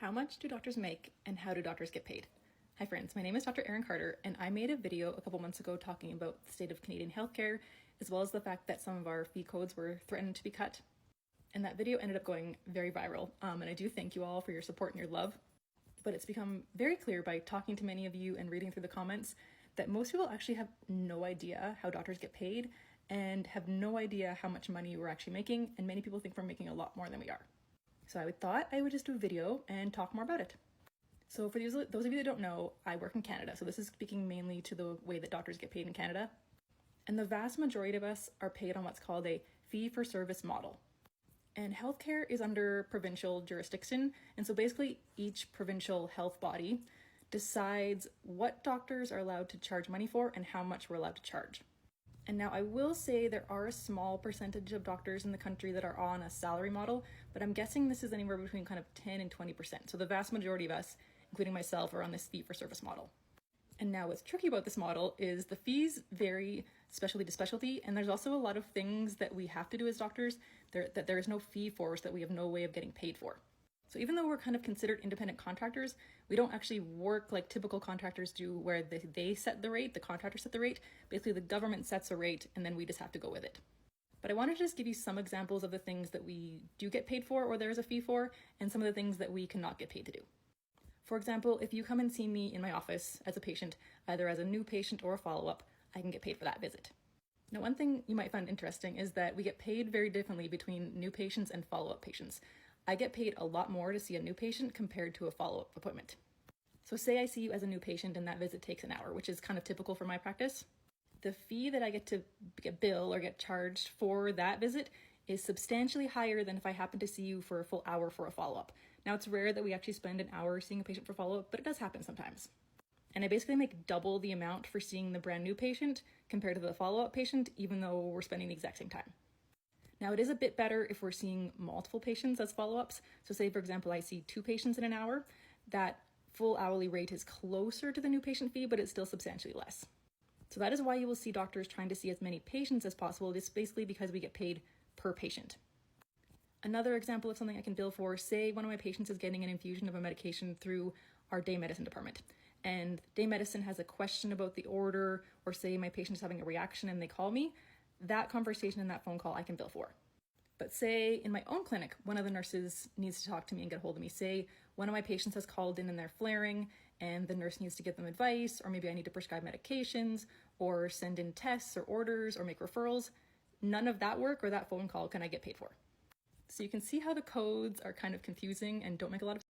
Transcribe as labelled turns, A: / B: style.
A: How much do doctors make and how do doctors get paid? Hi friends, my name is Dr. Erin Carter and I made a video a couple months ago talking about the state of Canadian healthcare, as well as the fact that some of our fee codes were threatened to be cut. And that video ended up going very viral. And I do thank you all for your support and your love. But it's become very clear by talking to many of you and reading through the comments that most people actually have no idea how doctors get paid and have no idea how much money we're actually making. And many people think we're making a lot more than we are. So I thought I would just do a video and talk more about it. So for those of you that don't know, I work in Canada. So this is speaking mainly to the way that doctors get paid in Canada. And the vast majority of us are paid on what's called a fee-for-service model. And healthcare is under provincial jurisdiction. And so basically each provincial health body decides what doctors are allowed to charge money for and how much we're allowed to charge. And now I will say there are a small percentage of doctors in the country that are on a salary model, but I'm guessing this is anywhere between kind of 10 and 20%. So the vast majority of us, including myself, are on this fee-for-service model. And now what's tricky about this model is the fees vary specialty to specialty, and there's also a lot of things that we have to do as doctors that there is no fee for, so that we have no way of getting paid for. So even though we're kind of considered independent contractors, we don't actually work like typical contractors do, where they set the rate, the contractor set the rate. Basically the government sets a rate and then we just have to go with it. But I wanted to just give you some examples of the things that we do get paid for or there is a fee for, and some of the things that we cannot get paid to do. For example, if you come and see me in my office as a patient, either as a new patient or a follow-up, I can get paid for that visit. Now, one thing you might find interesting is that we get paid very differently between new patients and follow-up patients. I get paid a lot more to see a new patient compared to a follow-up appointment. So say I see you as a new patient and that visit takes an hour, which is kind of typical for my practice. The fee that I get to get billed or get charged for that visit is substantially higher than if I happen to see you for a full hour for a follow-up. Now, it's rare that we actually spend an hour seeing a patient for follow-up, but it does happen sometimes. And I basically make double the amount for seeing the brand new patient compared to the follow-up patient, even though we're spending the exact same time. Now, it is a bit better if we're seeing multiple patients as follow-ups. So say, for example, I see 2 patients in an hour, that full hourly rate is closer to the new patient fee, but it's still substantially less. So that is why you will see doctors trying to see as many patients as possible. It's basically because we get paid per patient. Another example of something I can bill for, say one of my patients is getting an infusion of a medication through our day medicine department, and day medicine has a question about the order, or say my patient is having a reaction and they call me, that conversation and that phone call I can bill for. But say in my own clinic, one of the nurses needs to talk to me and get a hold of me. Say one of my patients has called in and they're flaring and the nurse needs to give them advice, or maybe I need to prescribe medications or send in tests or orders or make referrals. None of that work or that phone call can I get paid for. So you can see how the codes are kind of confusing and don't make a lot of sense.